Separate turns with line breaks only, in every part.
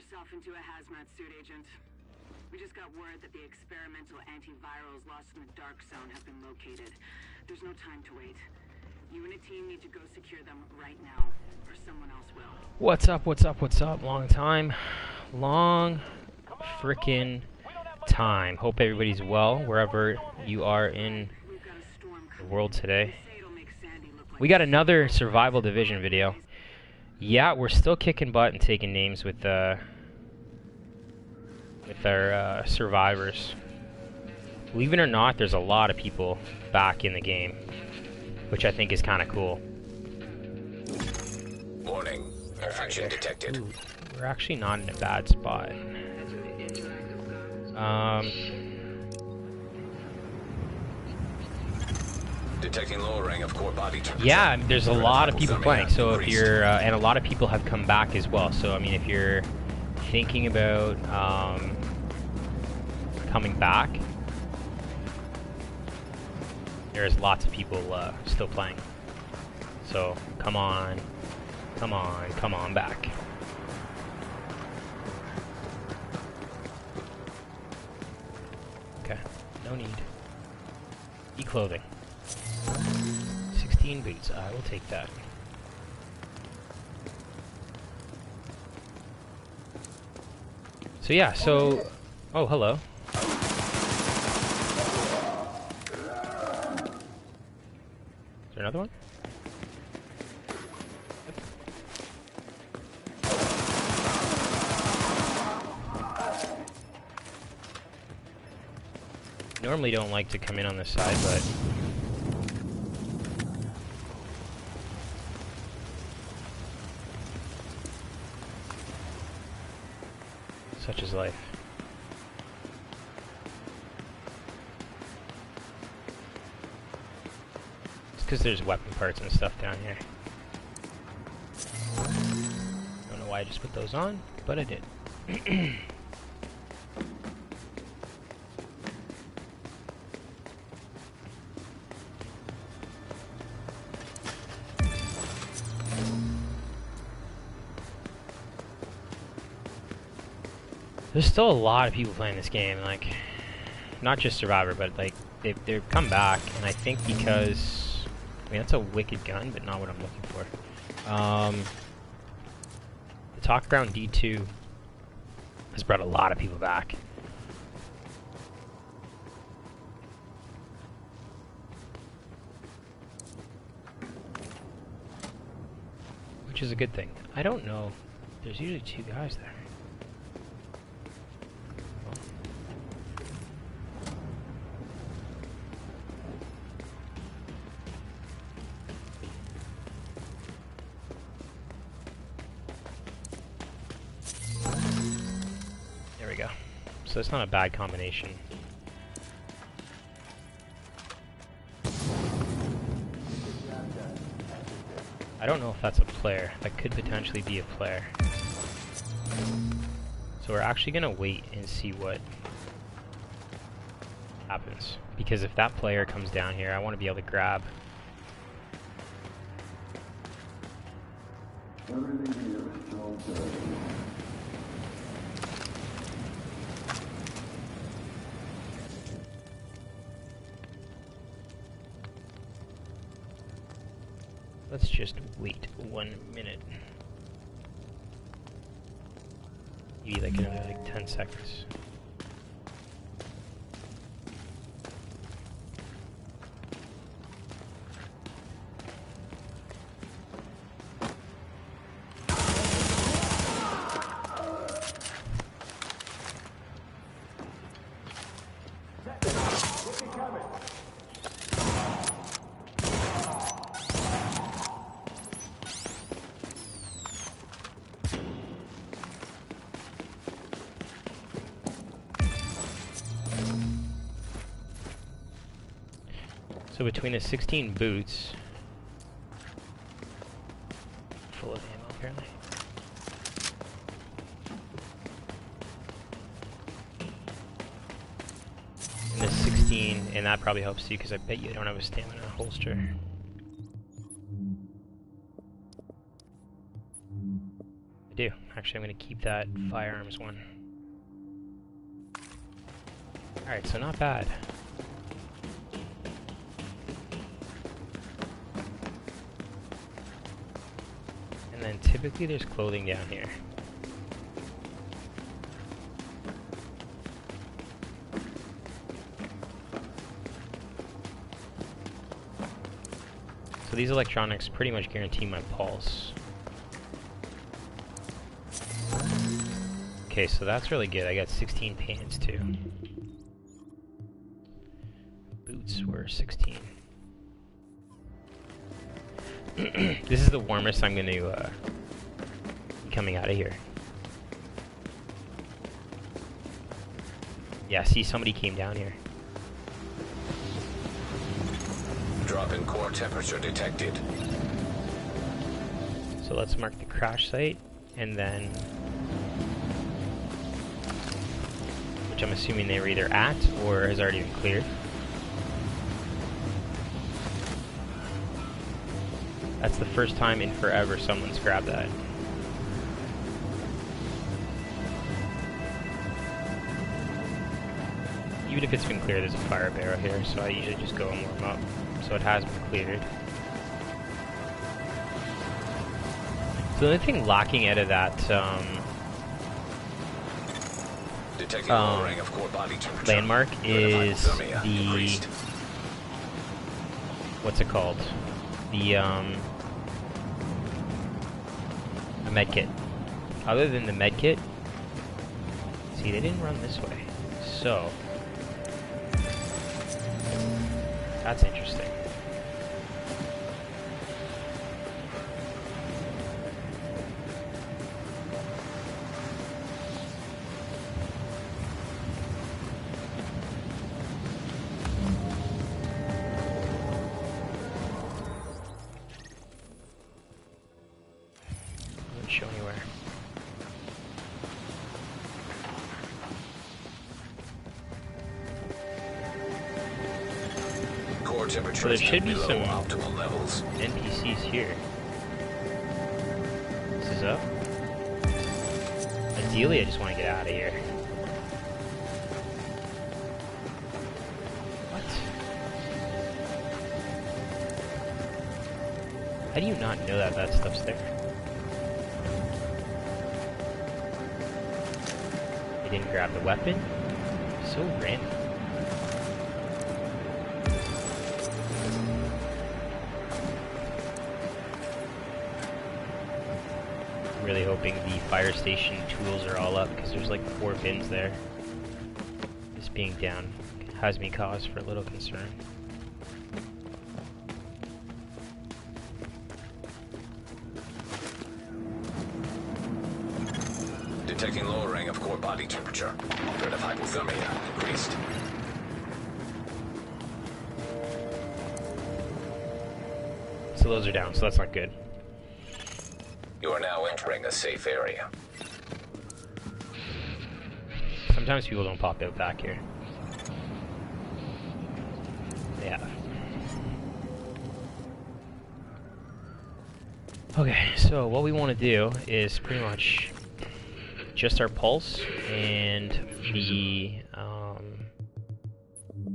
yourself into a hazmat suit, Agent. We just got word that the experimental antivirals lost in the dark zone have been located. There's no time to wait. You and a team need to go secure them right now, or someone else will.
What's up, what's up, what's up? Long time. Long frickin' time. Hope everybody's well, wherever you are in the world today. We got another Survival Division video. Yeah, we're still kicking butt and taking names with our survivors. Believe it or not, there's a lot of people back in the game, which I think is kind of cool.
Warning, infection detected.
Ooh, we're actually not in a bad spot.
Detecting lowering of core body temperature.
Yeah, there's a lot of people playing. So if you're, and a lot of people have come back as well. So I mean, if you're thinking about coming back, there's lots of people still playing. So come on, come on, come on back. Okay, no need. E-clothing. 16 boots, I will take that. So yeah, so... Oh, hello. Is there another one? Normally don't like to come in on this side, but... such is life. It's because there's weapon parts and stuff down here. Don't know why I just put those on, but I did. There's still a lot of people playing this game, like, not just Survivor, but like, they've come back, and I think because, I mean, that's a wicked gun, but not what I'm looking for. The Talk Ground D2 has brought a lot of people back. Which is a good thing. I don't know, there's usually two guys there. So it's not a bad combination. I don't know if that's a player. That could potentially be a player. So we're actually gonna wait and see what happens. Because if that player comes down here, I want to be able to grab. Let's just wait 1 minute. Maybe like another like 10 seconds. So between the 16 boots, full of ammo apparently. And the 16, and that probably helps you because I bet you I don't have a stamina holster. I do. Actually, I'm going to keep that firearms one. Alright, so not bad. And then typically there's clothing down here. So these electronics pretty much guarantee my pulse. Okay, so that's really good. I got 16 pants too. Boots were 16. This is the warmest I'm going to be coming out of here. Yeah, see, somebody came down here.
Drop in core temperature detected.
So let's mark the crash site, and then... which I'm assuming they were either at, or has already been cleared. That's the first time in forever someone's grabbed that. Even if it's been cleared, there's a fire barrel here, so I usually just go and warm up. So it has been cleared. So the only thing locking out of that
Detecting lowering of core body temperature.
landmark is the... what's it called? The a medkit. Other than the medkit, see, they didn't run this way, so that's interesting. Show anywhere.
Core temperature
So there should be
below
some
optimal levels.
NPCs here. This is up. Ideally, I just want to get out of here. What? How do you not know that that stuff's there? Didn't grab the weapon? So random. Really hoping the fire station tools are all up, because there's like 4 bins there. This being down has me cause for a little concern.
Detecting lowering of core body temperature. Threat of hypothermia increased.
So those are down, so that's not good.
You are now entering a safe area.
Sometimes people don't pop out back here. They have. Okay, so what we want to do is pretty much just our pulse and the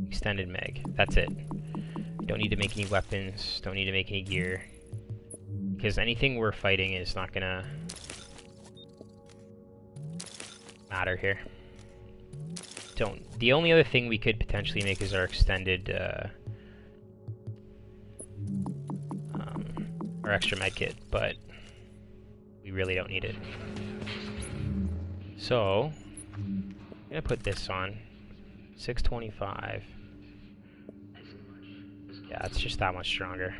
extended mag. That's it. Don't need to make any weapons, don't need to make any gear, because anything we're fighting is not gonna matter here. The only other thing we could potentially make is our extended our extra med kit, but we really don't need it. So I'm gonna put this on 625. Yeah, it's just that much stronger.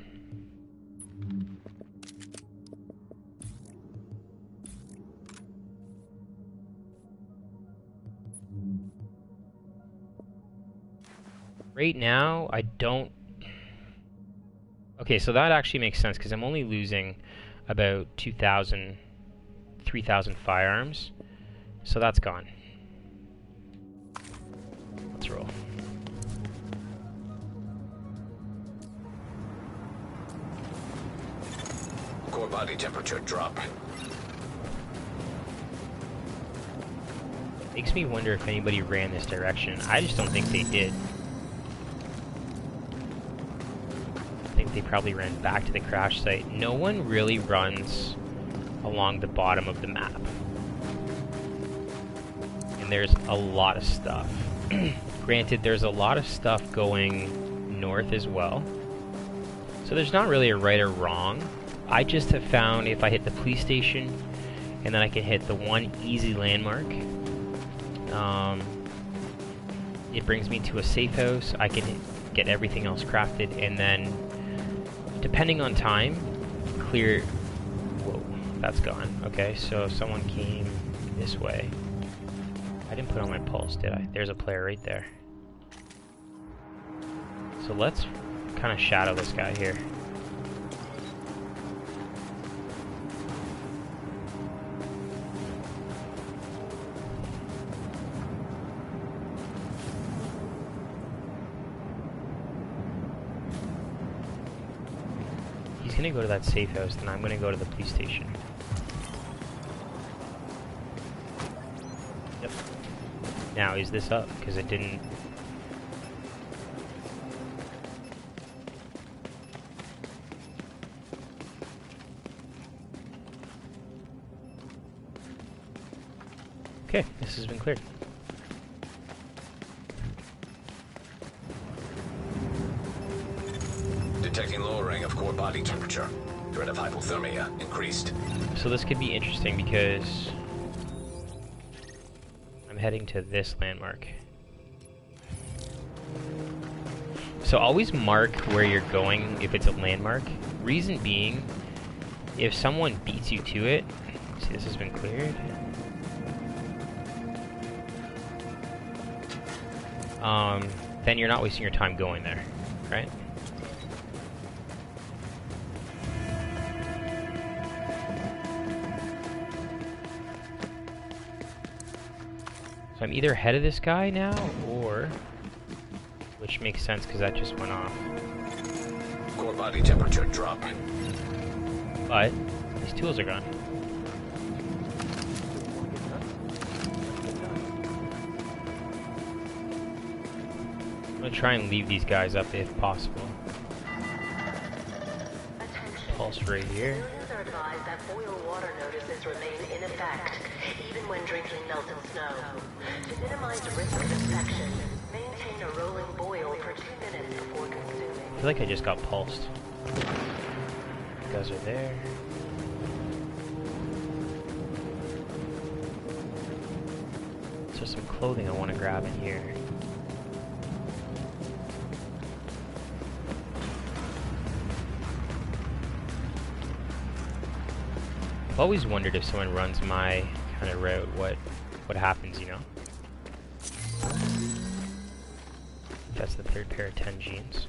Right now, I don't... Okay, so that actually makes sense, because I'm only losing about 2,000, 3,000 firearms. So that's gone. Let's roll.
Core body temperature drop.
Makes me wonder if anybody ran this direction. I just don't think they did. I think they probably ran back to the crash site. No one really runs along the bottom of the map. And there's a lot of stuff. Granted, there's a lot of stuff going north as well. So there's not really a right or wrong. I just have found if I hit the police station and then I can hit the one easy landmark, it brings me to a safe house. I can get everything else crafted, and then depending on time, clear. Whoa, that's gone. Okay, so someone came this way. I didn't put on my pulse, did I? There's a player right there. So let's kind of shadow this guy here. He's gonna go to that safe house, then I'm gonna go to the police station. Yep. Now, is this up? Because it didn't... Okay, this has been cleared.
Detecting lowering of core body temperature. Threat of hypothermia increased.
So this could be interesting because I'm heading to this landmark. So always mark where you're going if it's a landmark. Reason being, if someone beats you to it, see, this has been cleared. Then you're not wasting your time going there, right? So I'm either ahead of this guy now, or... which makes sense because that just went off.
Core body temperature dropping.
But these tools are gone. I'm gonna try and leave these guys up if possible. Pulse right here.
Civilians are advised that boil water notices remain in effect, even when drinking melted snow. To minimize risk of infection, maintain a rolling boil for 2 minutes before consuming.
I feel like I just got pulsed. You guys are there. So some clothing I want to grab in here. I've always wondered if someone runs my kind of route, what happens, you know? That's the third pair of 10 jeans.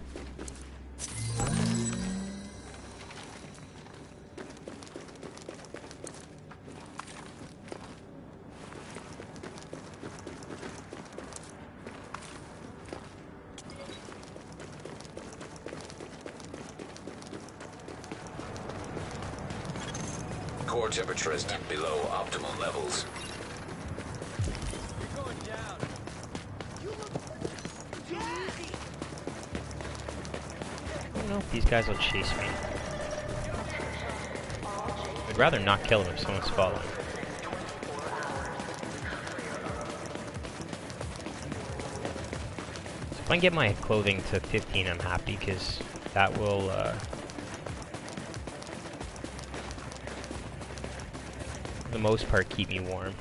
Core temperature is below optimal levels.
I don't know if these guys will chase me. I'd rather not kill them if someone's following. So if I can get my clothing to 15, I'm happy, because that will, for the most part, keep me warm.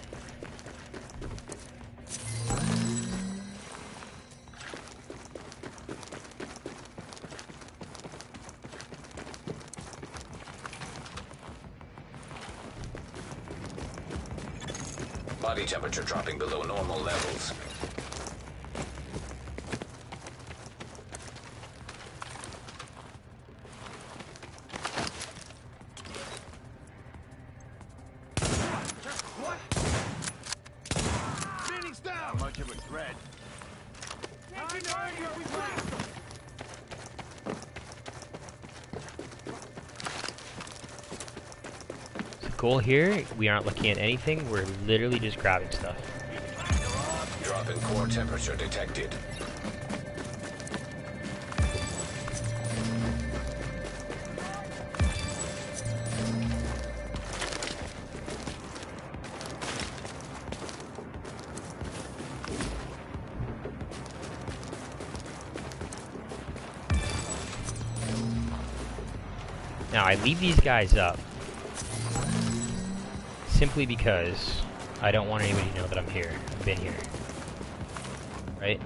Body temperature dropping below normal levels.
Goal here, we aren't looking at anything, we're literally just grabbing stuff.
drop in core temperature detected.
Now, I leave these guys up simply because I don't want anybody to know that I'm here. I've been here. Right?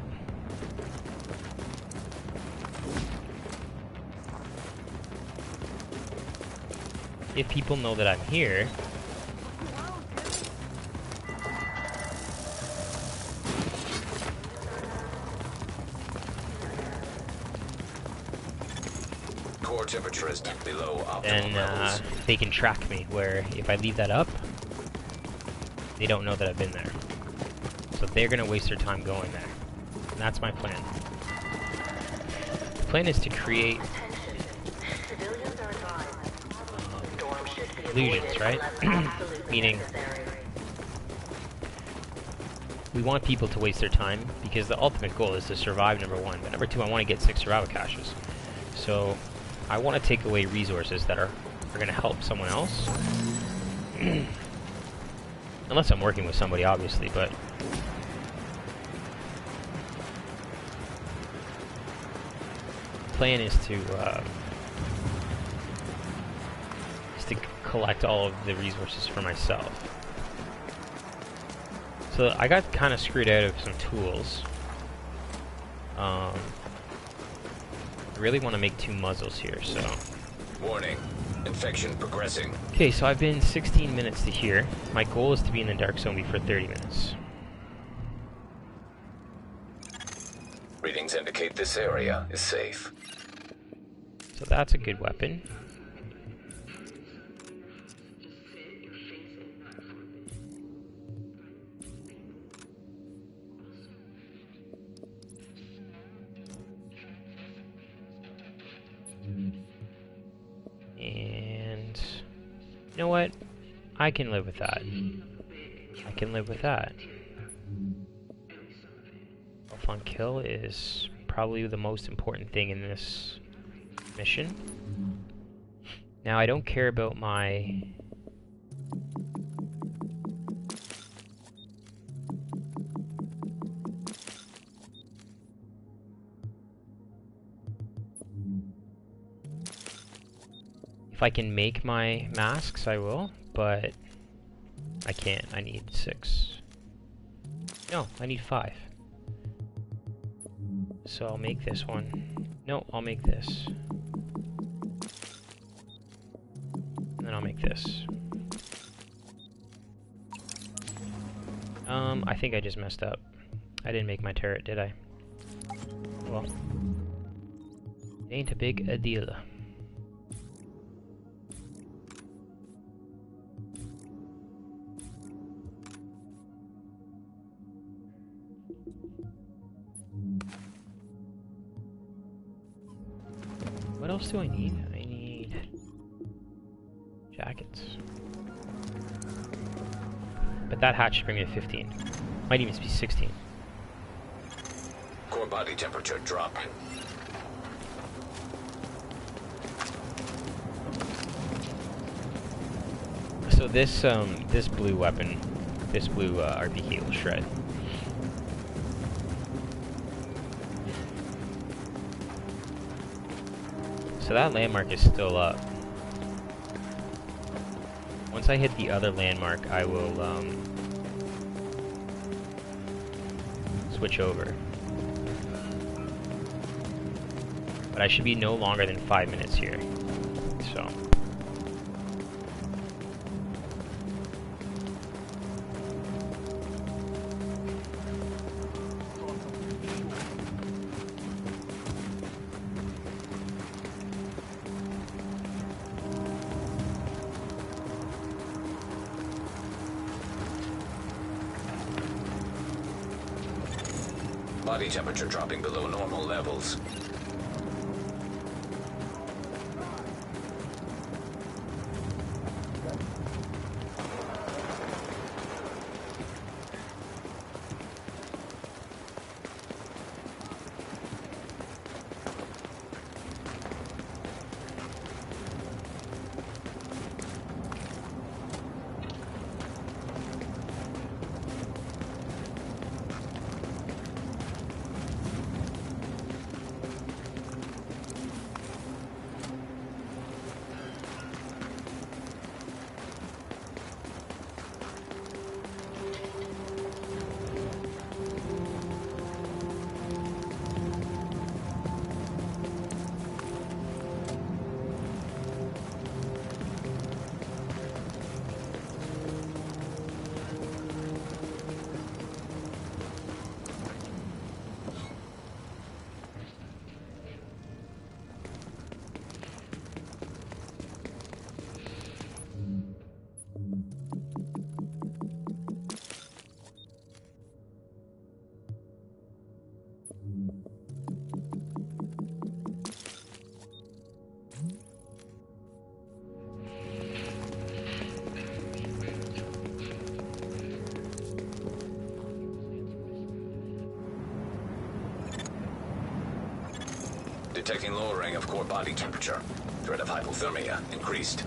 If people know that I'm here,
Core temperature is below optimal
then
levels.
they can track me, where if I leave that up, they don't know that I've been there. So they're going to waste their time going there. And that's my plan. The plan is to create illusions, right? Meaning, we want people to waste their time, because the ultimate goal is to survive, number one. But number two, I want to get 6 survival caches. So I want to take away resources that are going to help someone else. Unless I'm working with somebody, obviously, but the plan is to collect all of the resources for myself. So I got kind of screwed out of some tools. I really want to make 2 muzzles here, so...
Warning. Infection progressing.
Okay, so I've been 16 minutes to here. My goal is to be in the dark zone before 30 minutes.
Readings indicate this area is safe.
So that's a good weapon. And you know what? I can live with that. I can live with that. Health on kill is probably the most important thing in this mission. Now, I don't care about my... If I can make my masks, I will, but I can't. I need 6. No, I need 5. So I'll make this one. No, I'll make this. And then I'll make this. I think I just messed up. I didn't make my turret, did I? Well, ain't a big a deal. What else do I need? I need jackets. But that hatch should bring me to 15. Might even be 16.
Core body temperature dropping.
So this this blue weapon, this blue RPK will shred. So that landmark is still up. Once I hit the other landmark, I will switch over. But I should be no longer than 5 minutes here. So.
Body temperature dropping below normal levels. Detecting lowering of core body temperature. Threat of hypothermia increased.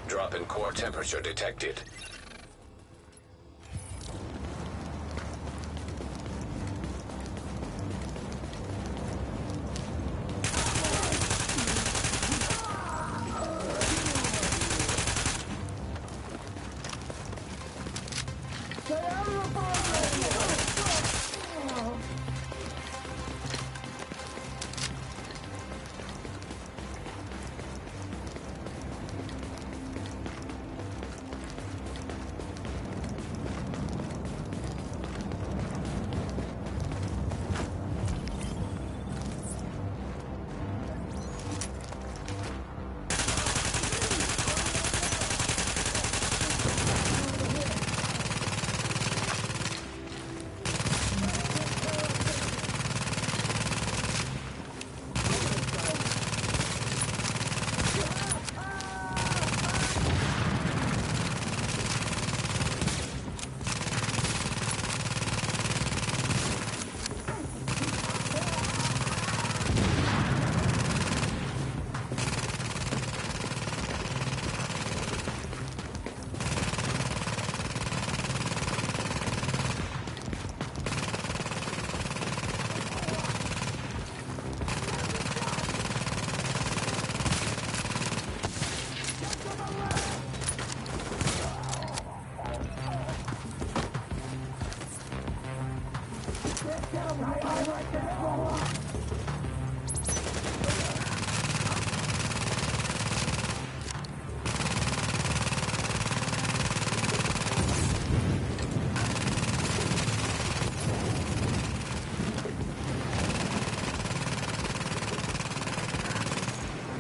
Drop in core temperature detected.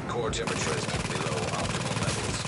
Core temperature is below optimal levels.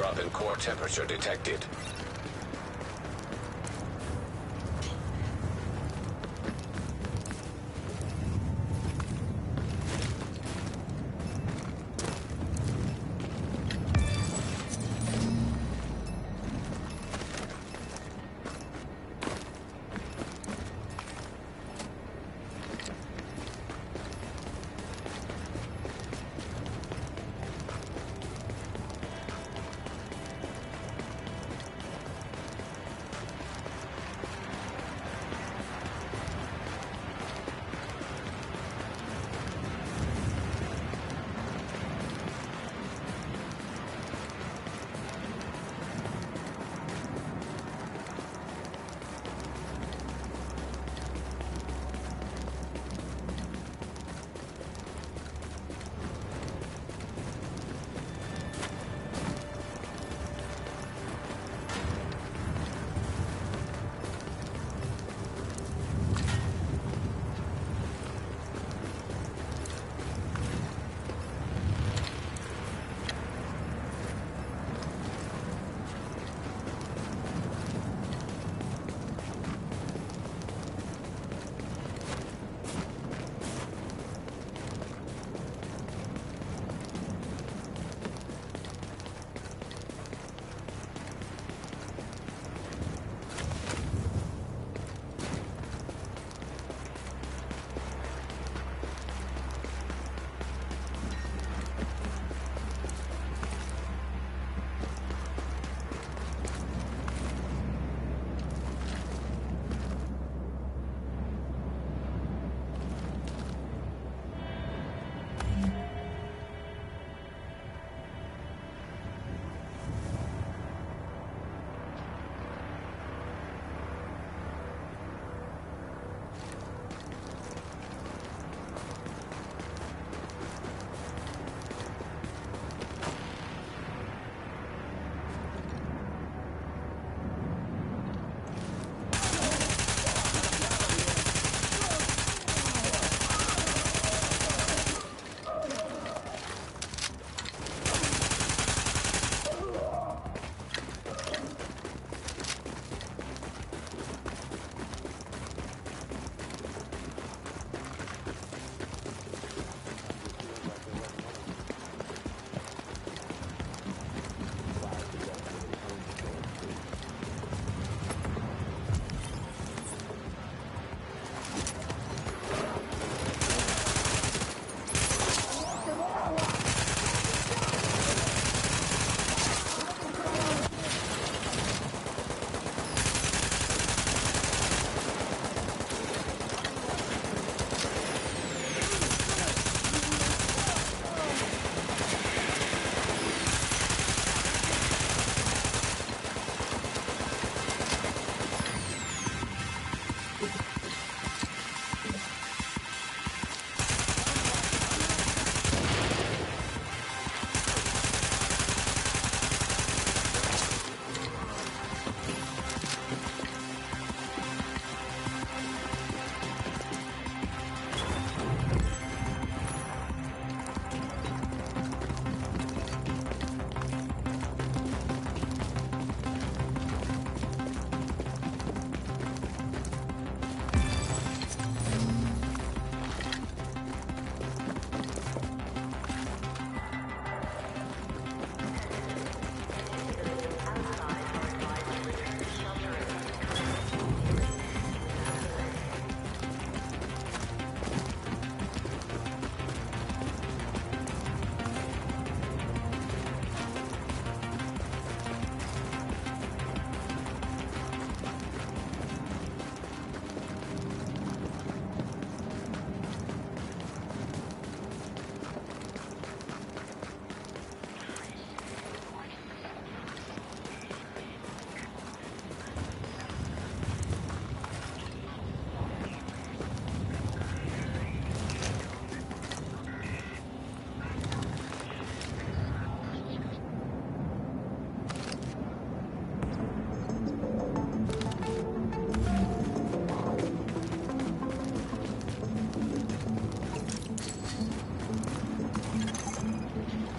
drop in core temperature detected.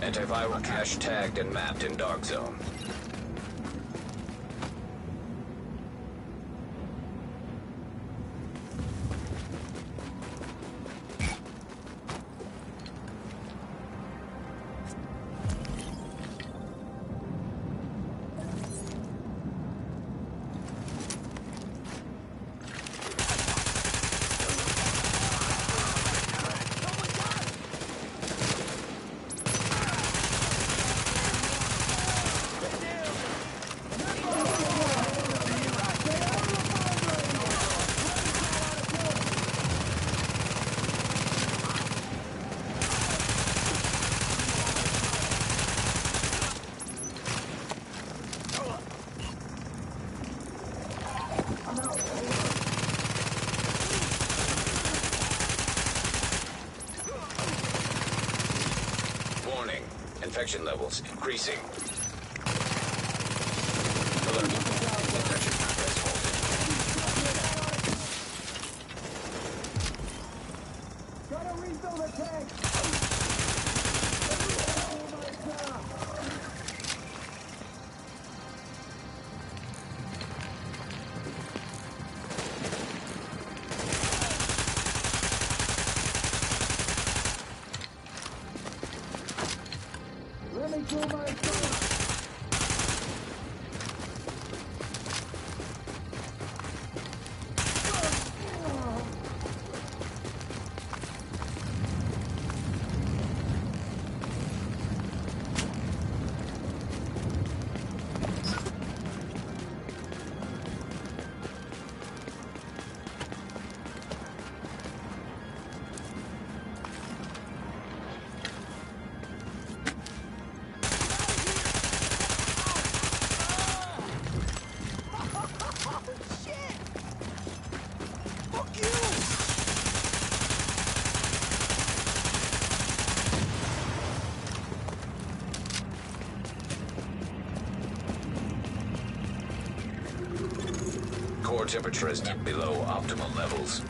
Antiviral cache tagged and mapped in Dark Zone. Infection levels increasing. Alert. Infection progress halted.
Gotta refill the tank! Let me do my thing!
Core temperature is below optimal levels.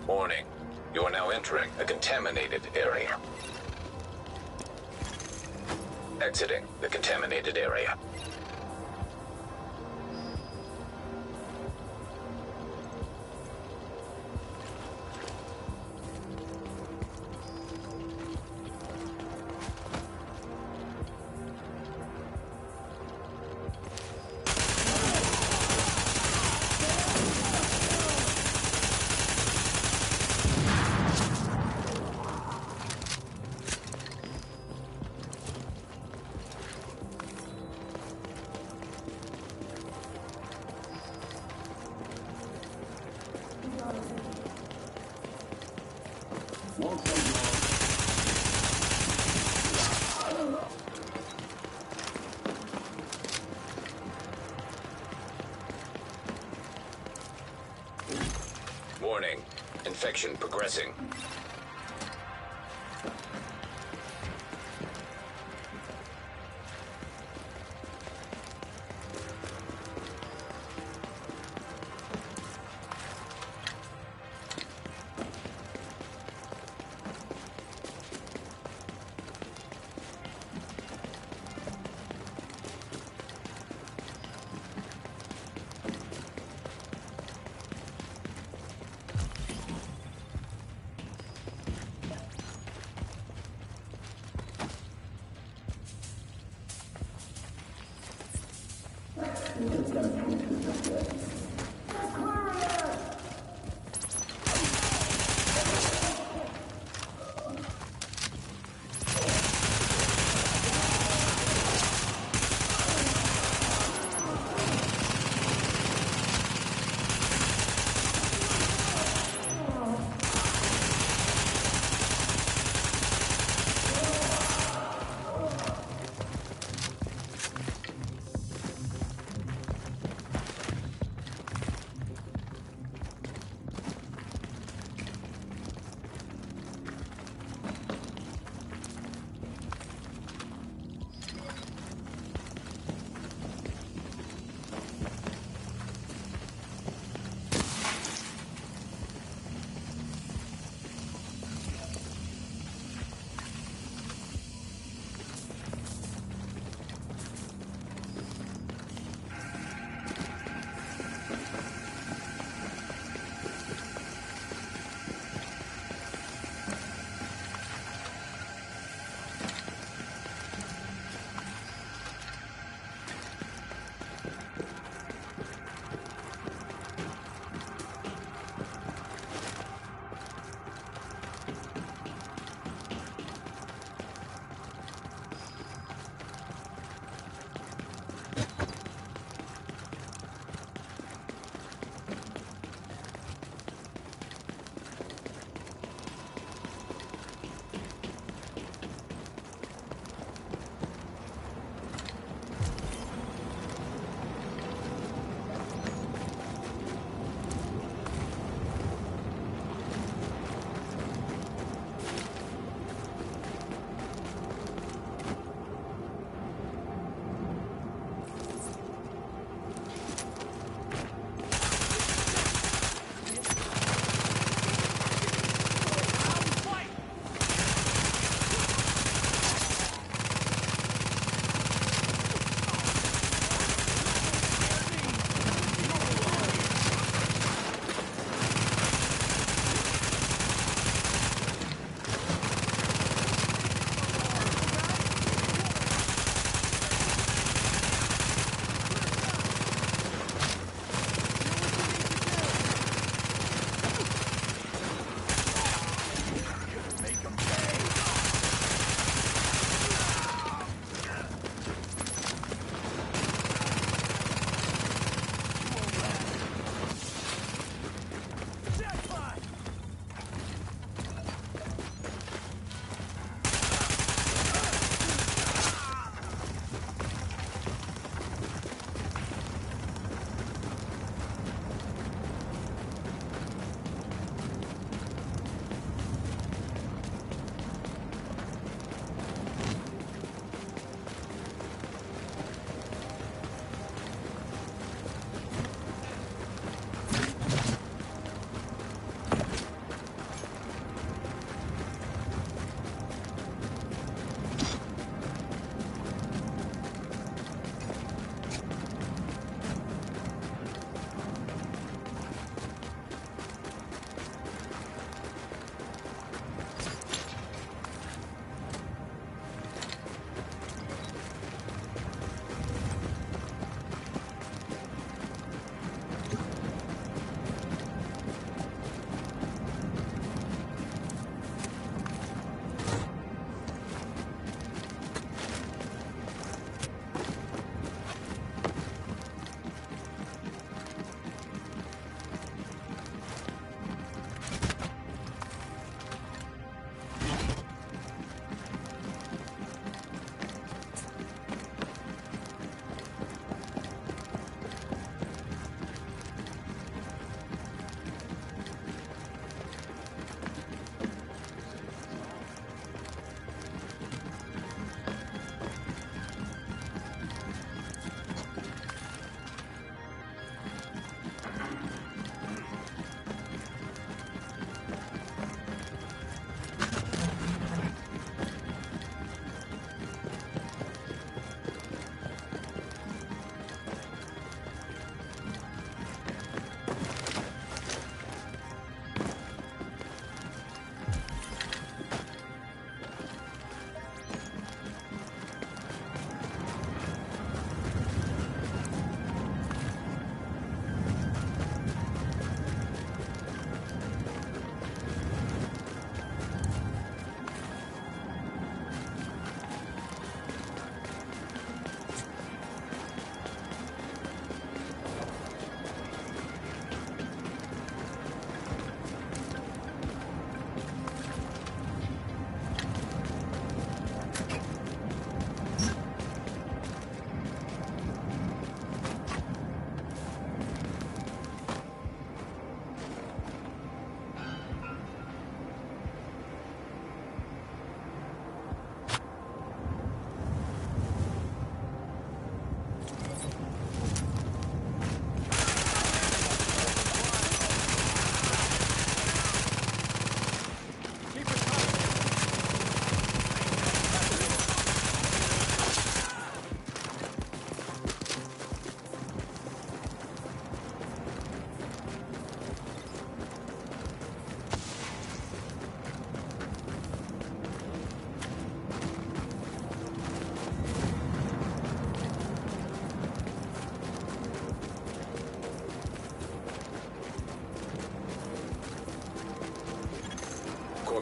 Warning. You are now entering a contaminated area. Exiting the contaminated area. Warning. Infection progressing.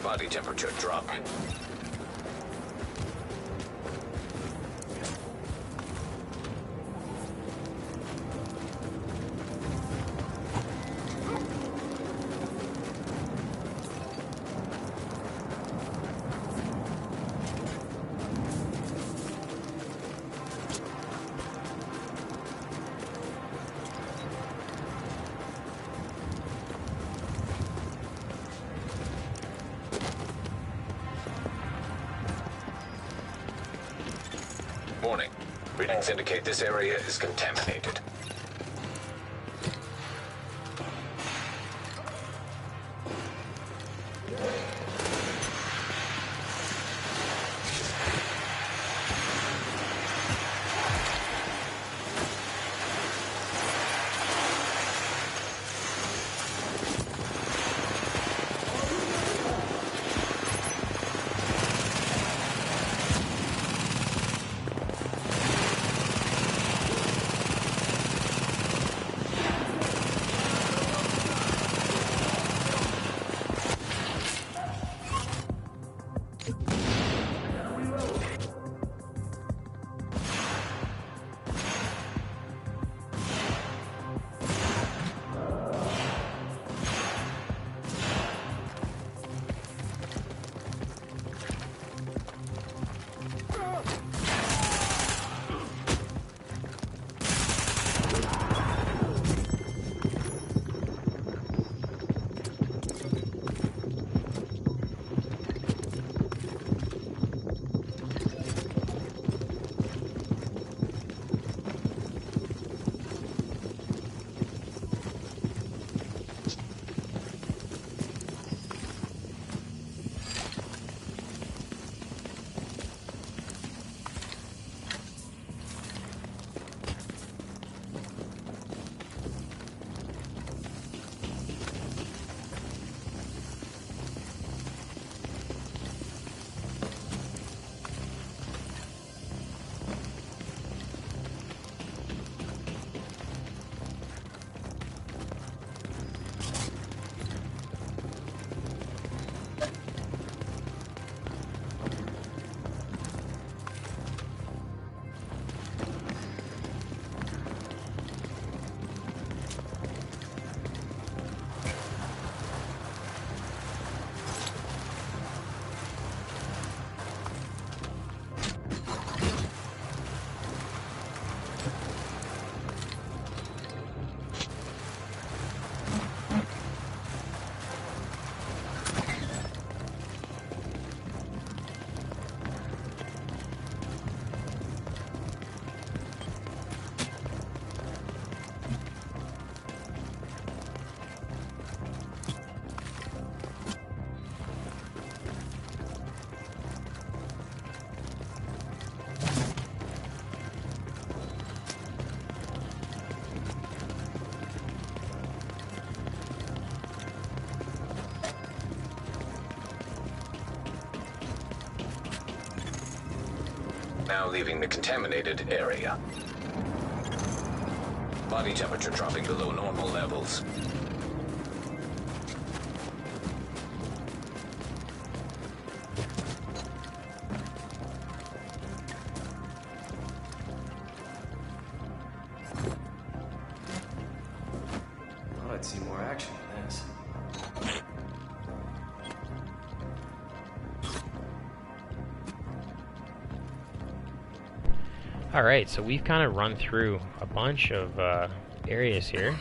Body temperature drop. Warning. Readings indicate this area is contaminated. Now leaving the contaminated area. Body temperature dropping below normal levels.
Thought I'd see more action in this.
Alright, so we've kind of run through a bunch of areas here.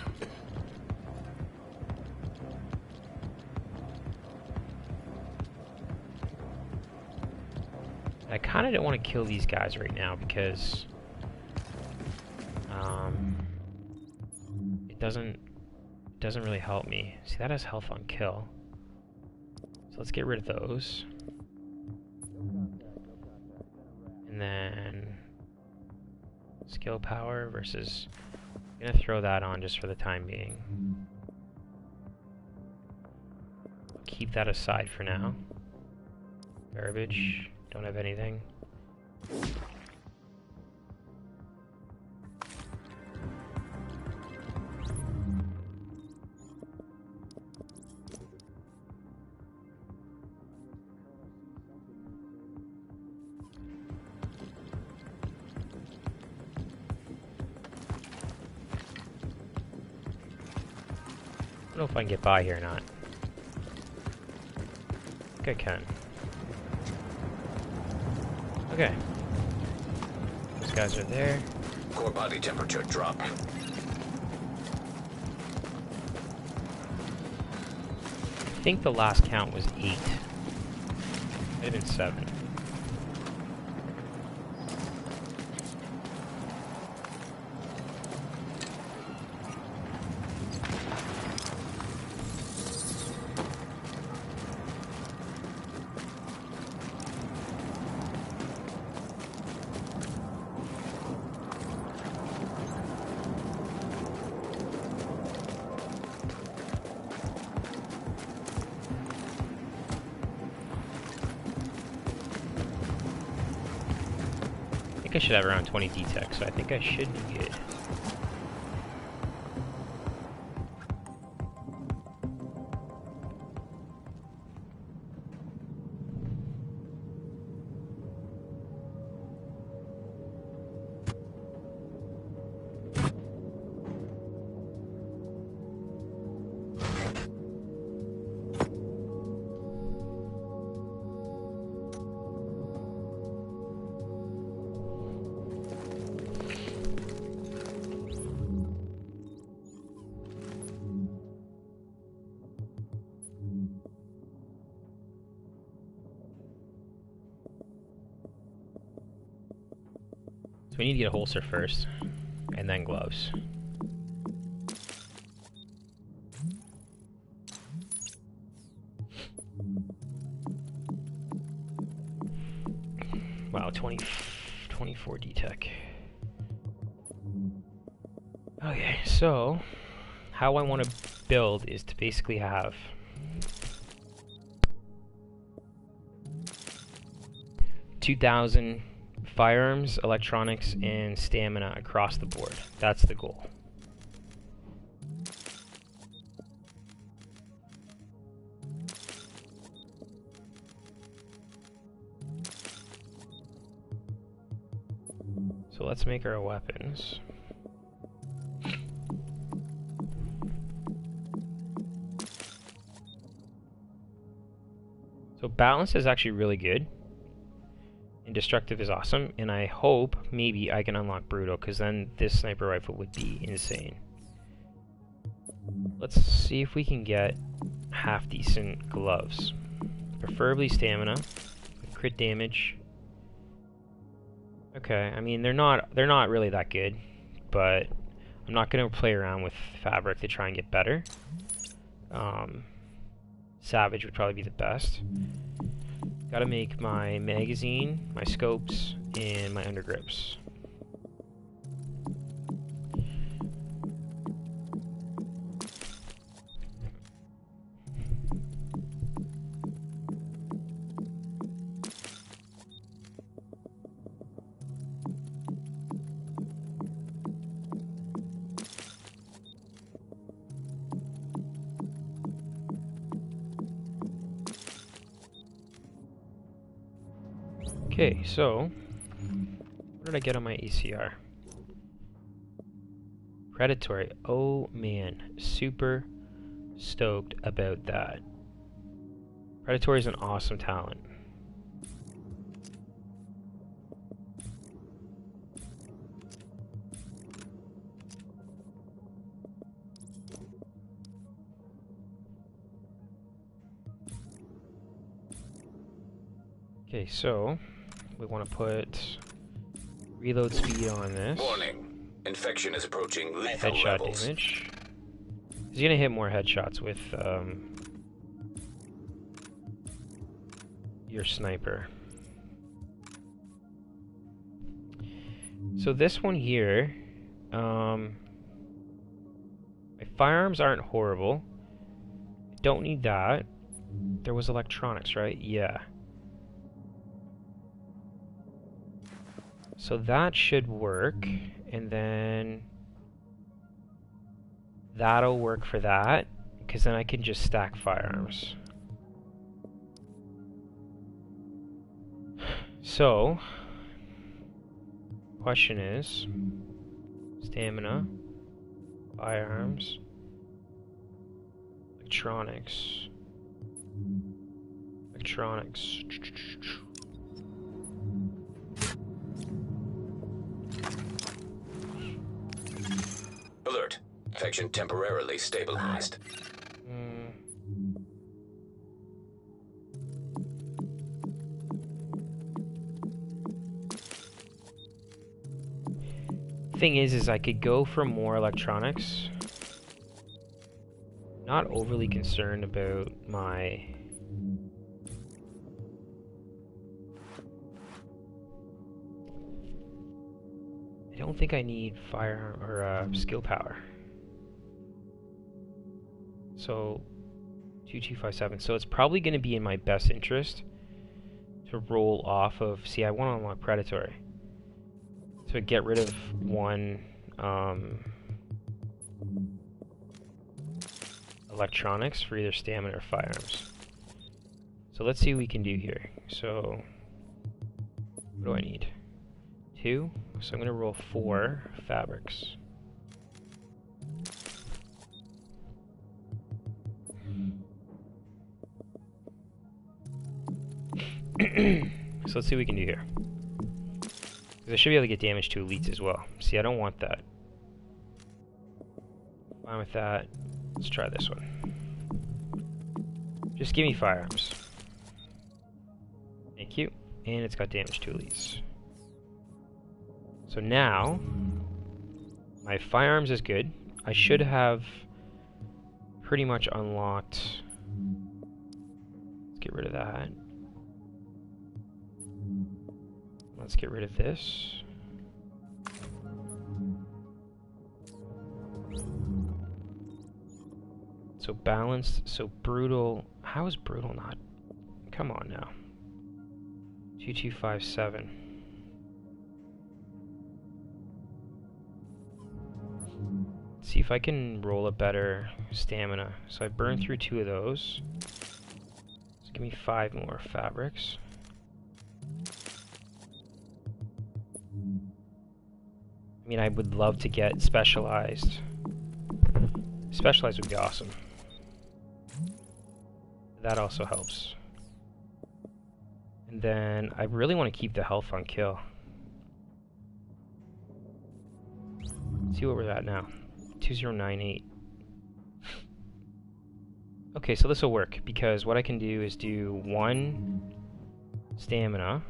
I kind of don't want to kill these guys right now because it doesn't really help me. See, that has health on kill. So let's get rid of those. And then skill power versus, I'm gonna throw that on just for the time being. Keep that aside for now. Garbage, don't have anything. don't know if I can get by here or not. I think I can. Okay. Those guys are there.
Core body temperature drop.
I think the last count was 8. Might have been 7. I should have around 20 D-Tech, so I think I should be good. So we need to get a holster first, and then gloves. Wow, 24 D-Tech. Okay, so how I want to build is to basically have $2,000 firearms, electronics, and stamina across the board. That's the goal. So let's make our weapons. So balance is actually really good. And destructive is awesome, and I hope maybe I can unlock brutal, because then this sniper rifle would be insane. Let's see if we can get half decent gloves. Preferably stamina, crit damage. Okay, I mean they're not really that good, but I'm not gonna play around with fabric to try and get better. Savage would probably be the best. Gotta make my magazine, my scopes, and my undergrips. Okay, so what did I get on my ACR? Predatory. Oh man, super stoked about that. Predatory is an awesome talent. Okay, so we want to put reload speed on this.
Warning. Infection is approaching lethal
Headshot
levels.
damage. He's gonna hit more headshots with your sniper. So this one here, my firearms aren't horrible. Don't need that. There was electronics, right? Yeah. So that should work, and then that'll work for that, because then I can just stack firearms. So, question is, stamina, firearms, Electronics. Electronics.
Alert. Infection temporarily stabilized.
Thing is I could go for more electronics. Not overly concerned about my... I don't think I need fire or skill power. So 2257. So it's probably going to be in my best interest to roll off of. See, I want to unlock predatory. So get rid of one electronics for either stamina or firearms. So let's see what we can do here. So what do I need? 2. So I'm going to roll 4 fabrics. So let's see what we can do here. Because I should be able to get damage to elites as well. See, I don't want that. Fine with that. Let's try this one. Just give me firearms. Thank you. And it's got damage to elites. So now, my firearms is good. I should have pretty much unlocked. Let's get rid of that. Let's get rid of this. So balanced, so brutal. How is brutal not? Come on now. 2257. See if I can roll a better stamina. So I burned through 2 of those. So give me 5 more fabrics. I mean, I would love to get specialized. Specialized would be awesome. That also helps. And then I really want to keep the health on kill. Let's see where we're at now. 2098. Okay, so this will work because what I can do is do 1 stamina.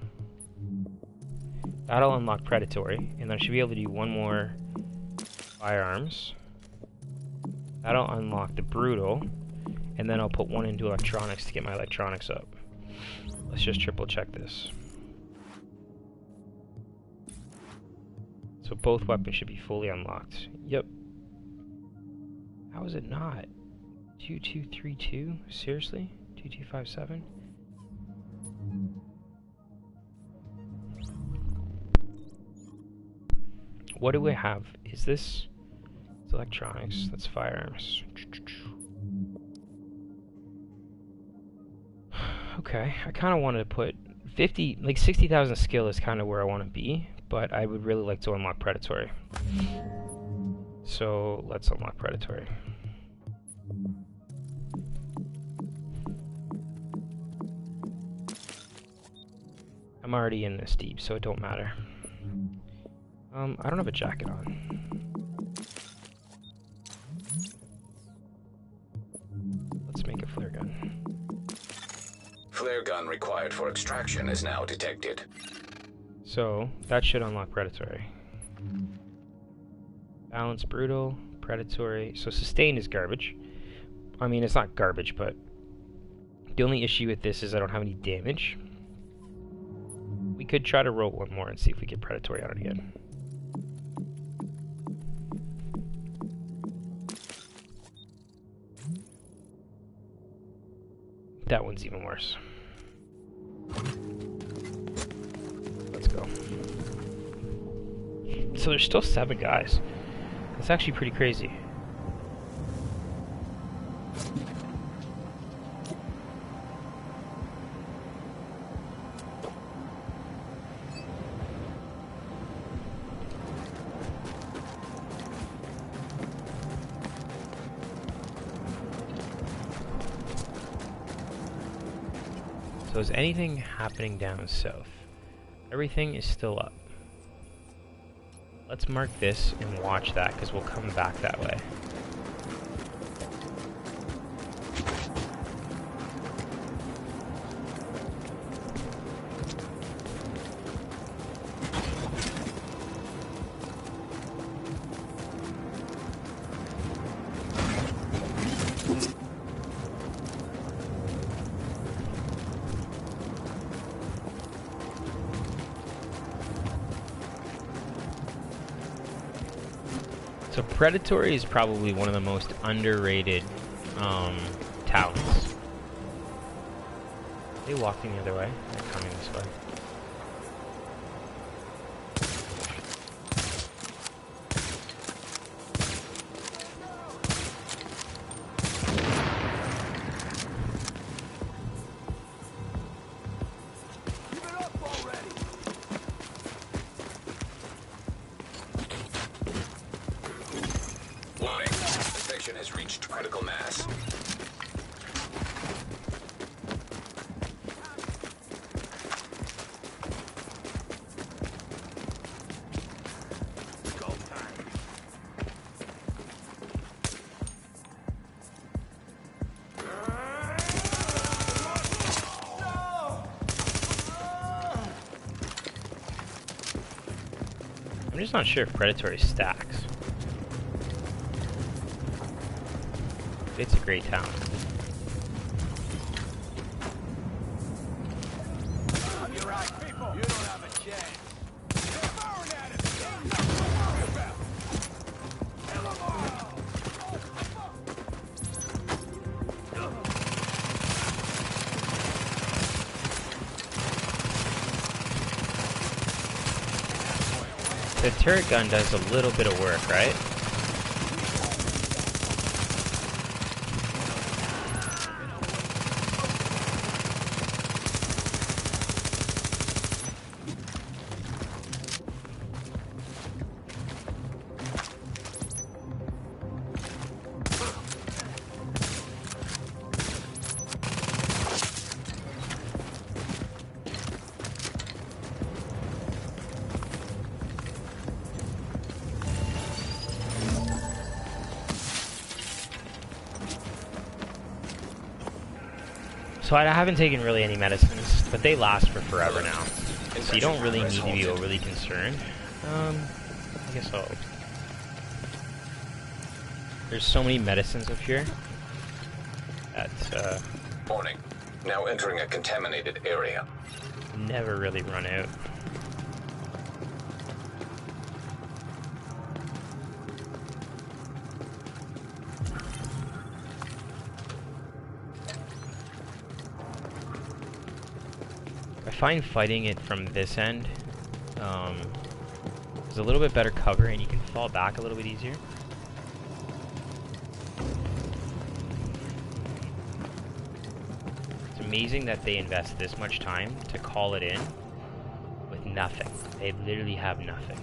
That'll unlock predatory, and then I should be able to do 1 more firearms. That'll unlock the brutal, and then I'll put 1 into electronics to get my electronics up. Let's just triple check this. So both weapons should be fully unlocked. Yep. How is it not? 2232? Seriously? 2257? What do we have? Is this... It's electronics. That's firearms. Okay, I kind of wanted to put 50... Like 60,000 skill is kind of where I want to be, but I would really like to unlock predatory. So, let's unlock predatory. I'm already in this deep, so it don't matter. I don't have a jacket on. Let's make a flare gun.
Flare gun required for extraction is now detected.
So, that should unlock predatory. Balance, brutal, predatory. So sustain is garbage. I mean, it's not garbage, but the only issue with this is I don't have any damage. We could try to roll 1 more and see if we get predatory on it again. That one's even worse. Let's go. So there's still 7 guys. That's actually pretty crazy. So is anything happening down south? Everything is still up. Let's mark this and watch that, because we'll come back that way. So Predatory is probably one of the most underrated towns. Are they walking the other way? They're coming this way.
Warning. The station has reached critical mass.
I'm just not sure if Predatory stacks. It's a great town.
You're right, people. You don't have a chance. They're firing at us. Don't worry about it. Kill 'em all.
The turret gun does a little bit of work, right? So I haven't taken really any medicines, but they last for forever now. So you don't really need to be overly concerned. I guess I'll... There's so many medicines up here that
Warning. Now entering a contaminated area.
never really run out. I find fighting it from this end is a little bit better cover, and you can fall back a little bit easier. It's amazing that they invest this much time to call it in with nothing. They literally have nothing.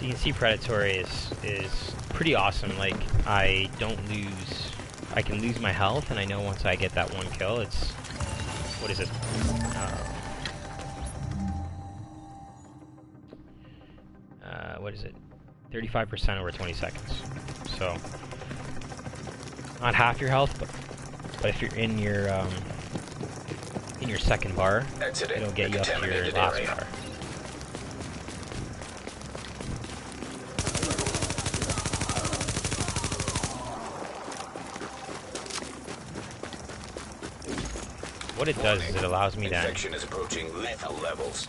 You can see Predatory is pretty awesome. Like, I can lose my health, and I know once I get that one kill, it's, what is it? is it? 35% over 20 seconds. So, not half your health, but if you're in your second bar, it'll get you up to your last bar. What it does is it allows me to...
Infection is approaching lethal levels.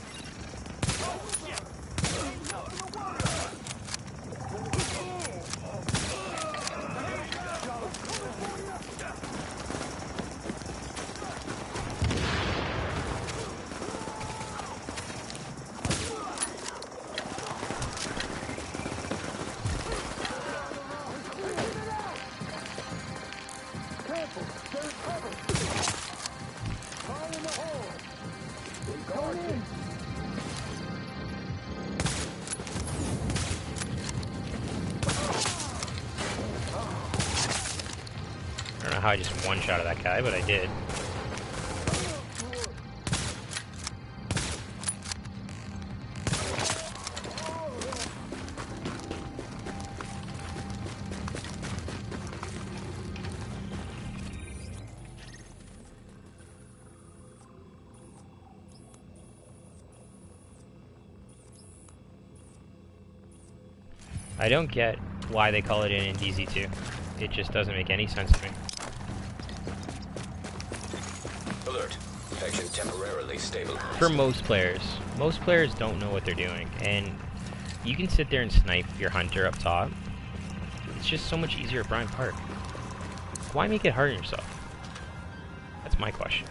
I don't know how I just one-shot that guy, but I did. I don't get why they call it in DZ2. It just doesn't make any sense to me.
Alert. Infection temporarily stabilized.
For most players don't know what they're doing, and you can sit there and snipe your hunter up top. It's just so much easier at Bryant Park. Why make it hard on yourself? That's my question.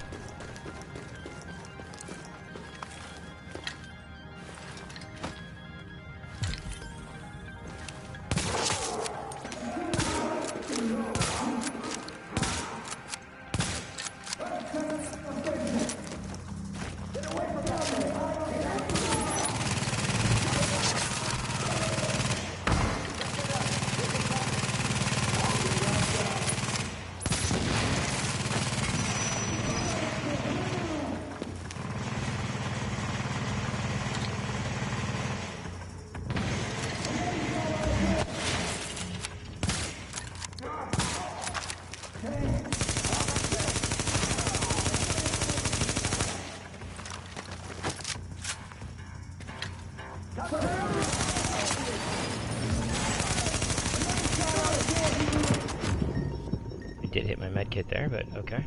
I did hit my med kit there, but okay.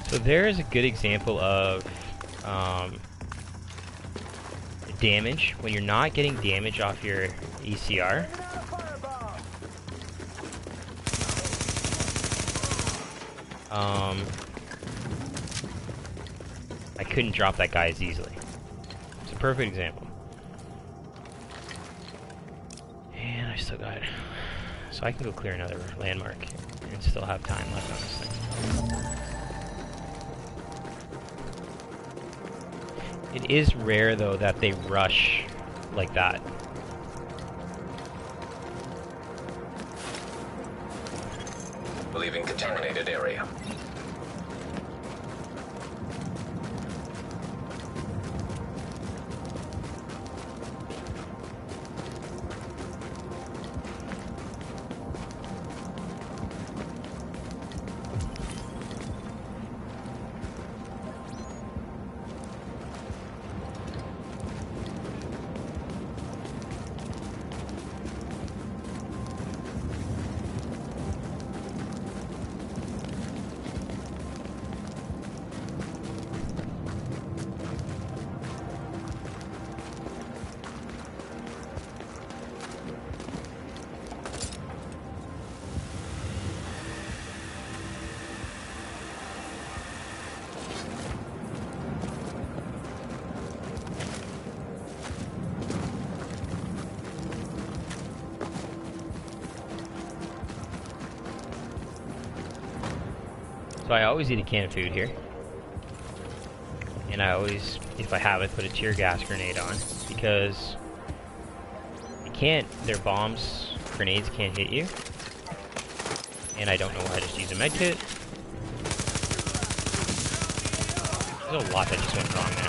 So there is a good example of damage when you're not getting damage off your ECR. I couldn't drop that guy as easily. It's a perfect example. And I still got it. So I can go clear another landmark and still have time left on this thing. It is rare though that they rush like that.
Leaving contaminated area.
So I always eat a can of food here. And I always, if I have it, put a tear gas grenade on. Because their bombs, grenades can't hit you. And I don't know why I just used a med kit. There's a lot that just went wrong there.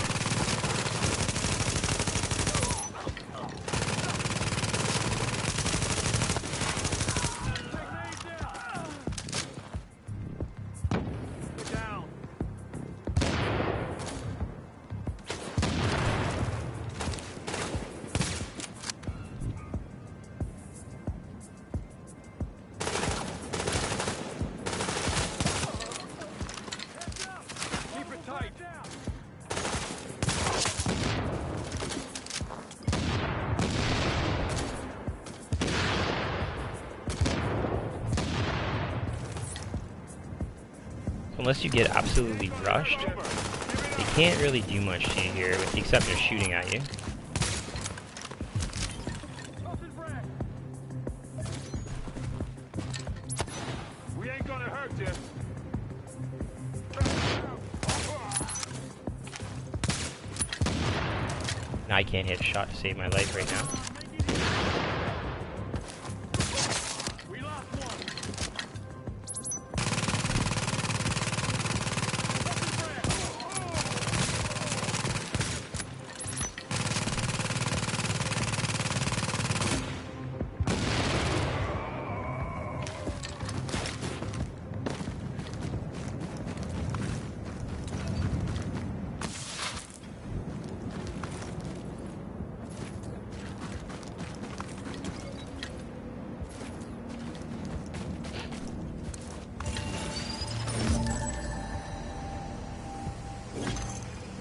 Unless you get absolutely rushed, they can't really do much to you here, with the exception of shooting at you.
We ain't gonna hurt you.
Now I can't hit a shot to save my life right now.
We lost one.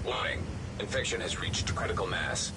Warning. Infection has reached critical mass.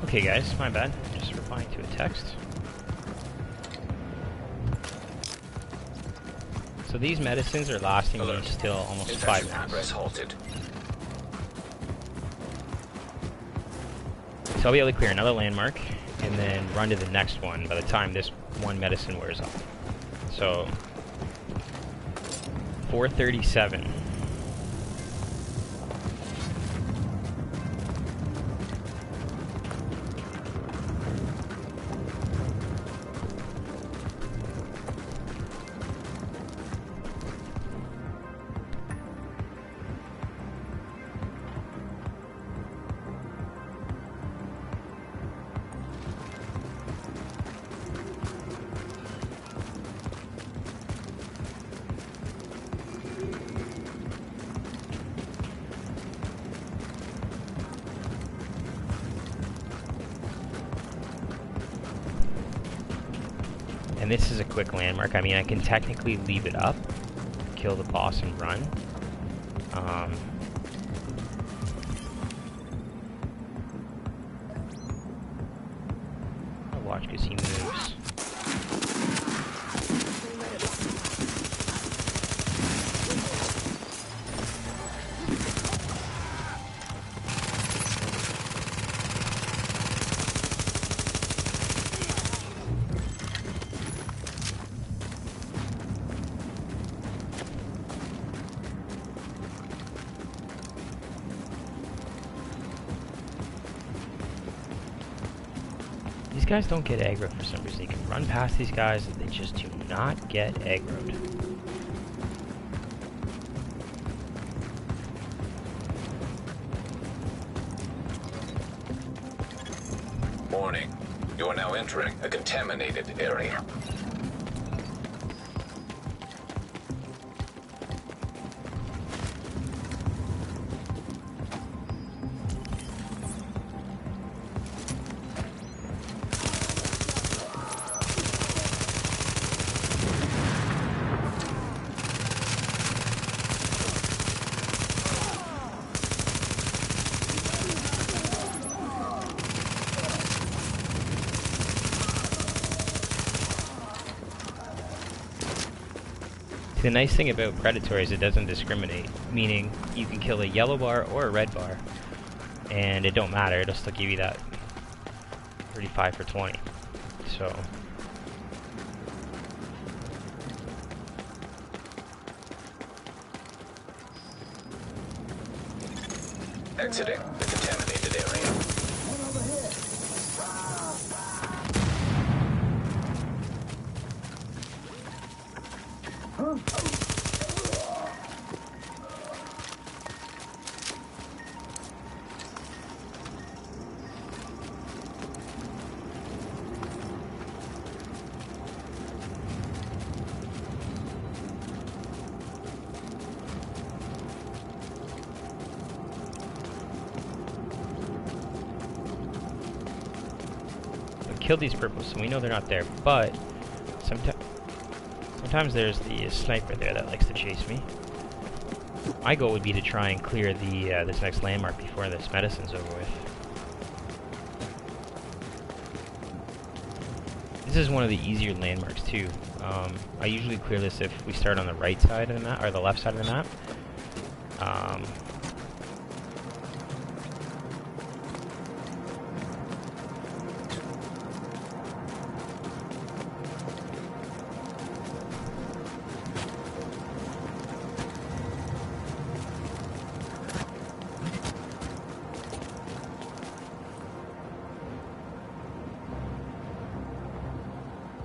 Okay guys, my bad. Just replying to a text. So these medicines are lasting me still almost 5
Infection
minutes.
progress halted.
So I'll be able to clear another landmark and then run to the next one by the time this one medicine wears off. So 4:37. And this is a quick landmark. I mean, I can technically leave it up, kill the boss, and run. I'll watch because he moves. These guys don't get aggro for some reason. You can run past these guys and they just do not get aggroed.
Warning. You are now entering a contaminated area.
The nice thing about Predatory is it doesn't discriminate, meaning you can kill a yellow bar or a red bar, and it don't matter, it'll still give you that 35 for 20. So
Exiting the contaminated area.
kill these purples, so we know they're not there, but sometimes there's the sniper there that likes to chase me. My goal would be to try and clear the this next landmark before this medicine's over with. This is one of the easier landmarks too. I usually clear this if we start on the right side of the map, or the left side of the map.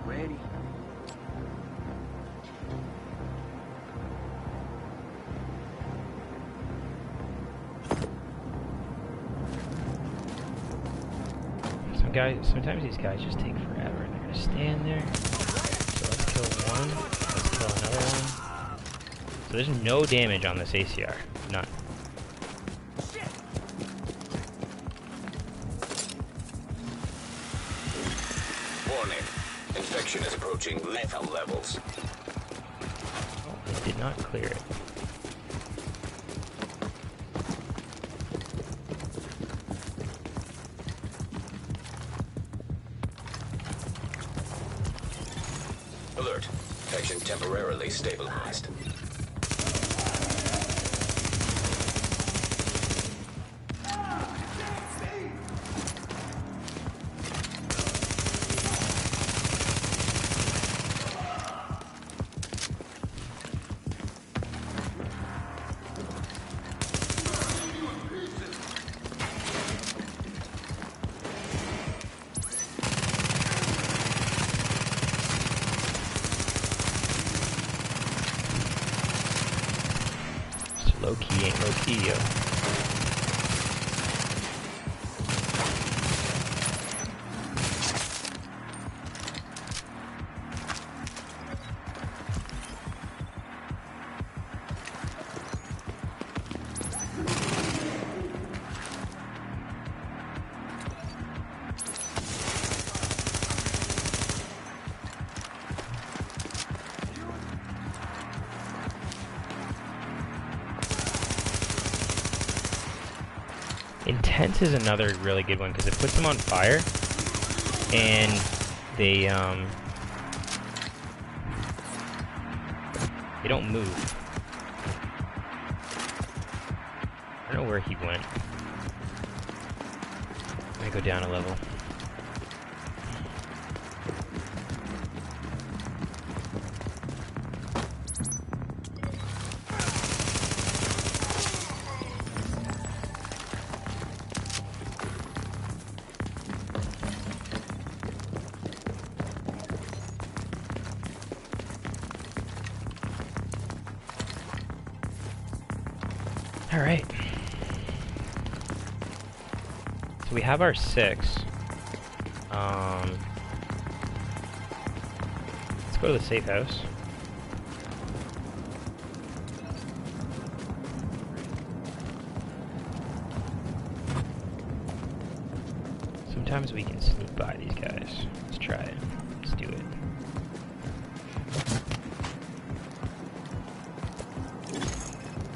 Ready.
Sometimes these guys just take forever, and they're gonna stand there. So let's kill one. Let's kill another one. So there's no damage on this ACR, none.
Warning. Infection is approaching lethal levels.
Oh, I did not clear it.
Alert. Infection temporarily stabilized.
Low key ain't low key, yo. Intense is another really good one because it puts them on fire, and they don't move. I don't know where he went. I'm gonna go down a level. All right. So we have our 6. Let's go to the safe house. Sometimes we can sneak by these guys. Let's try it. Let's do it.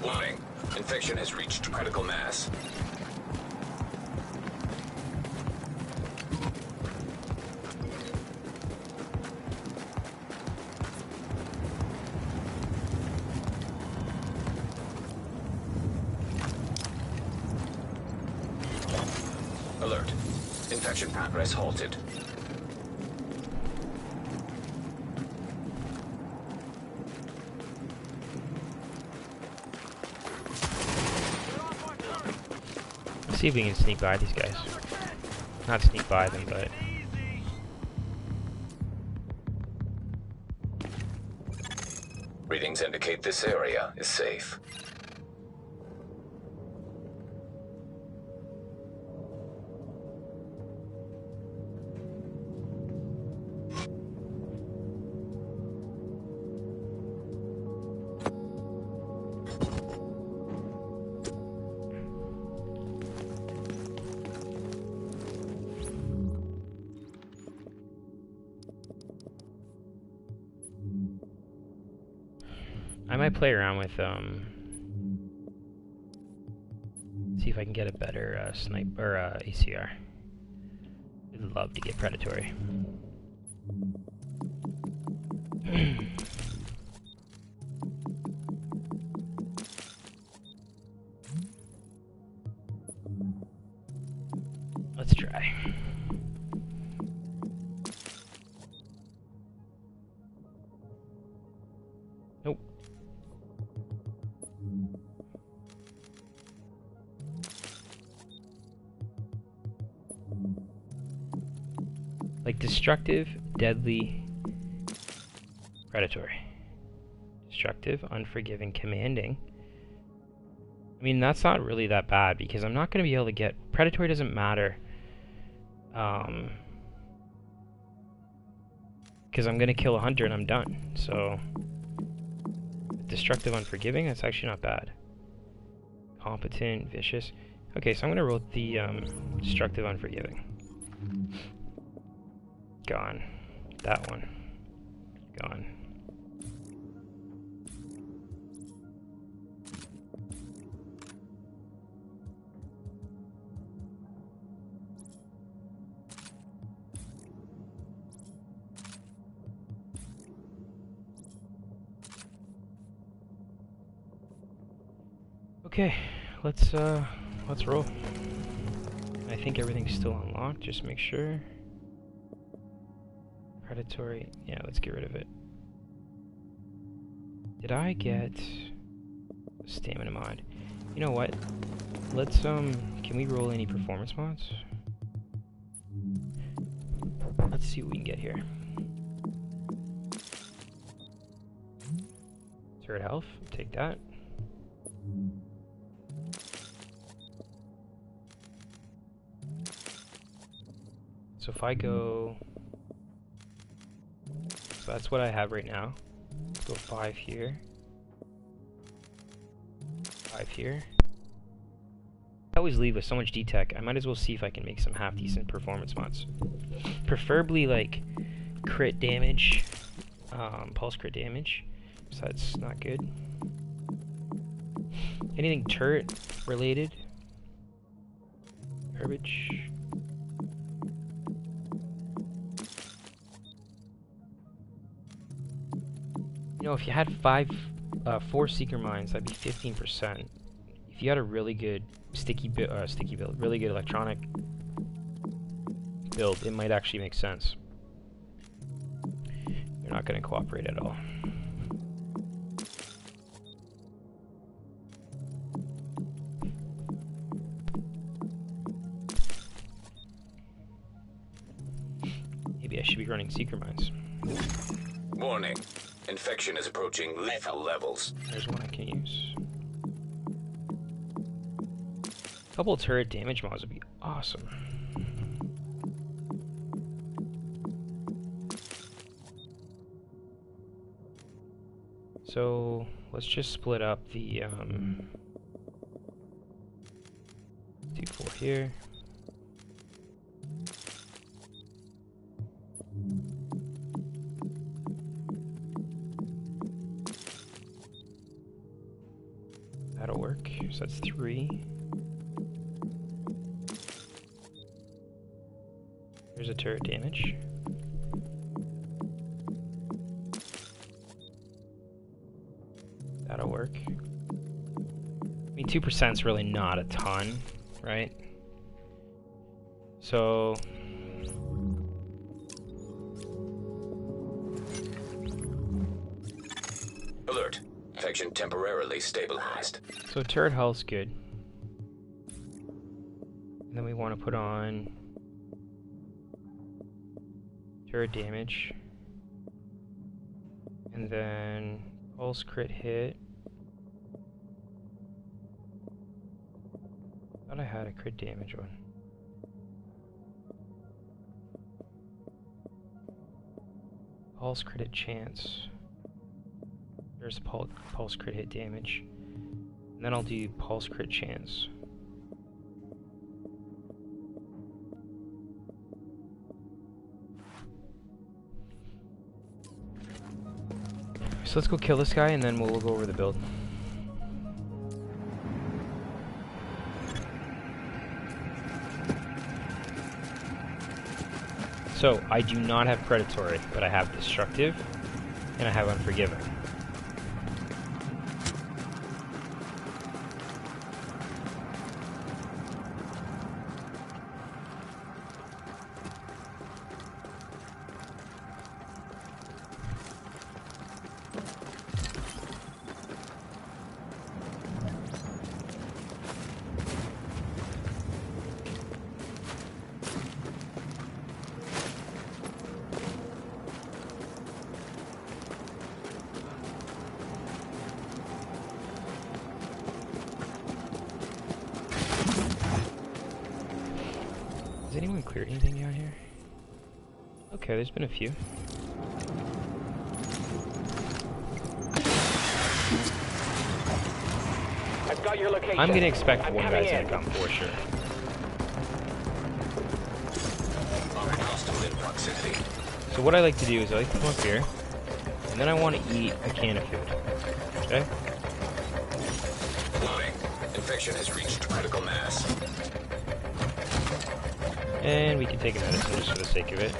Warning. Infection has reached critical mass. Alert. Infection progress halted.
Let's see if we can sneak by these guys. Not sneak by them, but...
Readings indicate this area is safe.
I might play around with, see if I can get a better, sniper, ACR. I'd love to get predatory. Let's try. Nope. Like destructive, deadly, predatory. Destructive, unforgiving, commanding. I mean, that's not really that bad because I'm not going to be able to get... Predatory doesn't matter. Because I'm going to kill a hunter and I'm done. So, destructive, unforgiving, that's actually not bad. Competent, vicious. Okay, so I'm going to roll the destructive, unforgiving. Gone. That one. Gone. Okay, let's roll. I think everything's still unlocked, just make sure. Predatory, yeah, let's get rid of it. Did I get stamina mod? You know what? Let's can we roll any performance mods? Let's see what we can get here. Third health, take that. So if I go, so that's what I have right now. Let's go 5 here. 5 here. I always leave with so much D-Tech, I might as well see if I can make some half-decent performance mods. Preferably like crit damage, pulse crit damage, so that's not good. Anything turret related. Garbage. You know, if you had 4 seeker mines, that'd be 15%. If you had a really good sticky build, really good electronic build, it might actually make sense. You're not going to cooperate at all. Maybe I should be running seeker mines.
Warning. Infection is approaching lethal levels.
There's one I can use. A couple of turret damage mods would be awesome. So let's just split up the 4 here. That'll work. So that's 3. There's a turret damage. That'll work. I mean, 2% is really not a ton, right? So
Alert. Infection temporarily stabilized.
So turret health's good. And then we want to put on turret damage. And then pulse crit hit. Thought I had a crit damage one. Pulse crit hit chance. There's pulse crit hit damage. And then I'll do pulse crit chance. So let's go kill this guy and then we'll go over the build. So I do not have predatory, but I have destructive and I have unforgiving. Has anyone cleared anything down here? Okay, there's been a few.
I've got your location.
I'm gonna expect
I'm
one
coming
guy's gonna
in.
come for sure.
Hostile in proximity.
So what I like to do is I like to come up here, and then I want to eat a can of food. Okay?
Warning. Infection has reached critical mass.
And we can take a medicine just for the sake of it.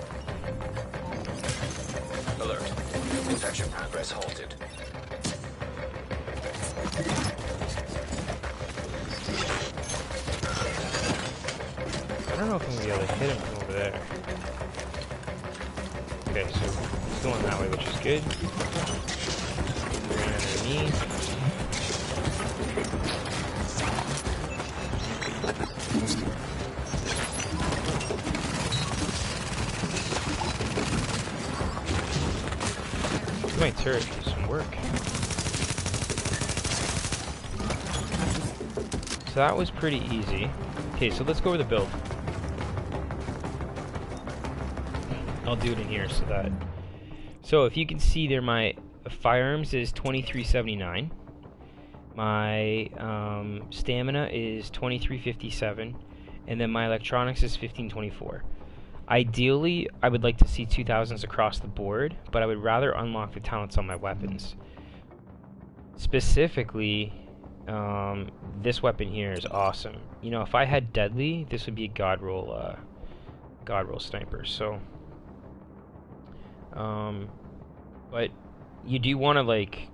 Alert. Infection progress halted.
I don't know if I'm gonna be able to hit him from over there. Okay, so he's going that way, which is good. Ran underneath. My turret do some work. So that was pretty easy. Okay, so let's go over the build. I'll do it in here so that... So if you can see there, my firearms is 2379. My stamina is 2357. And then my electronics is 1524. Ideally, I would like to see 2000s across the board, but I would rather unlock the talents on my weapons. Specifically, this weapon here is awesome. You know, if I had deadly, this would be a god roll sniper. So, but you do want to like,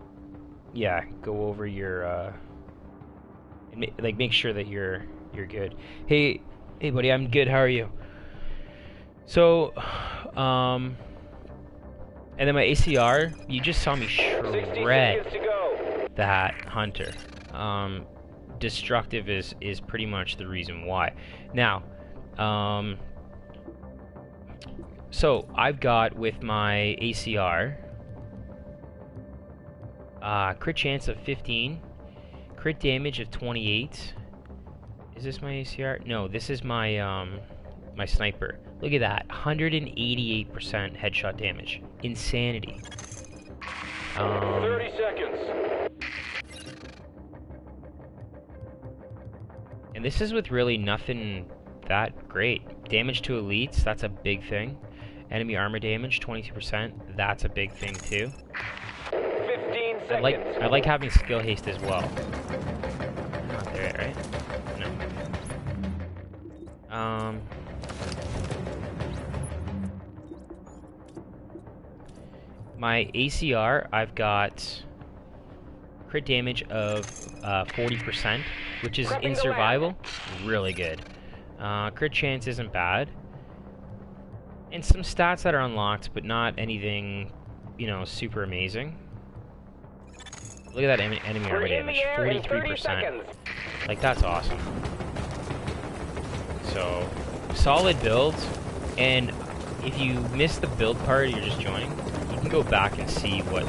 yeah, go over your and like make sure that you're good. Hey, buddy, I'm good. How are you? So, and then my ACR, you just saw me shred that hunter. Destructive is pretty much the reason why. Now, so I've got with my ACR, crit chance of 15, crit damage of 28. Is this my ACR? No, this is my my sniper. Look at that, 188% headshot damage. Insanity.
30 seconds.
And this is with really nothing that great. Damage to elites, that's a big thing. Enemy armor damage, 22%, that's a big thing too.
15 seconds.
I like having skill haste as well. Not there, right? No. My ACR, I've got crit damage of 40%, which is in survival really good. Crit chance isn't bad, and some stats that are unlocked, but not anything, you know, super amazing. Look at that enemy armor damage, 43%. Like, that's awesome. So, solid build, and if you missed the build part, you're just joining. You can go back and see what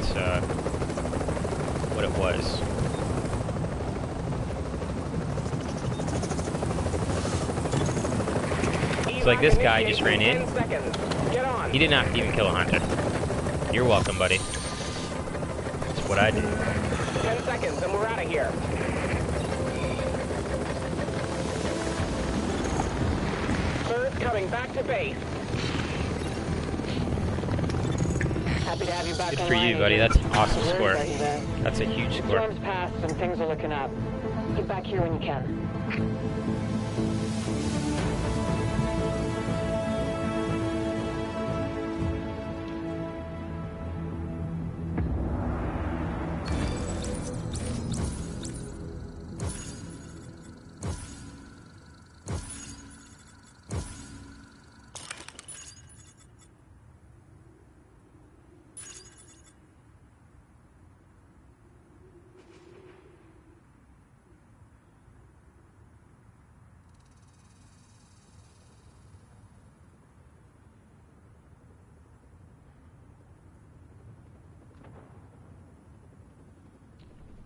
it was. So like this guy just ran in. He didn't have to even kill a hunter. You're welcome, buddy. That's what I did.
10 seconds and we're out of here. Third coming back to base.
Happy to have you back.
Good for you, buddy. That's an awesome score. That's a huge score.
Storm's passed and things are looking up. Get back here when you can.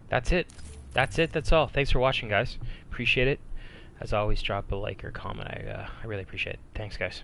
That's it. That's it. That's all. Thanks for watching, guys. Appreciate it. As always, drop a like or comment. I really appreciate it. Thanks, guys.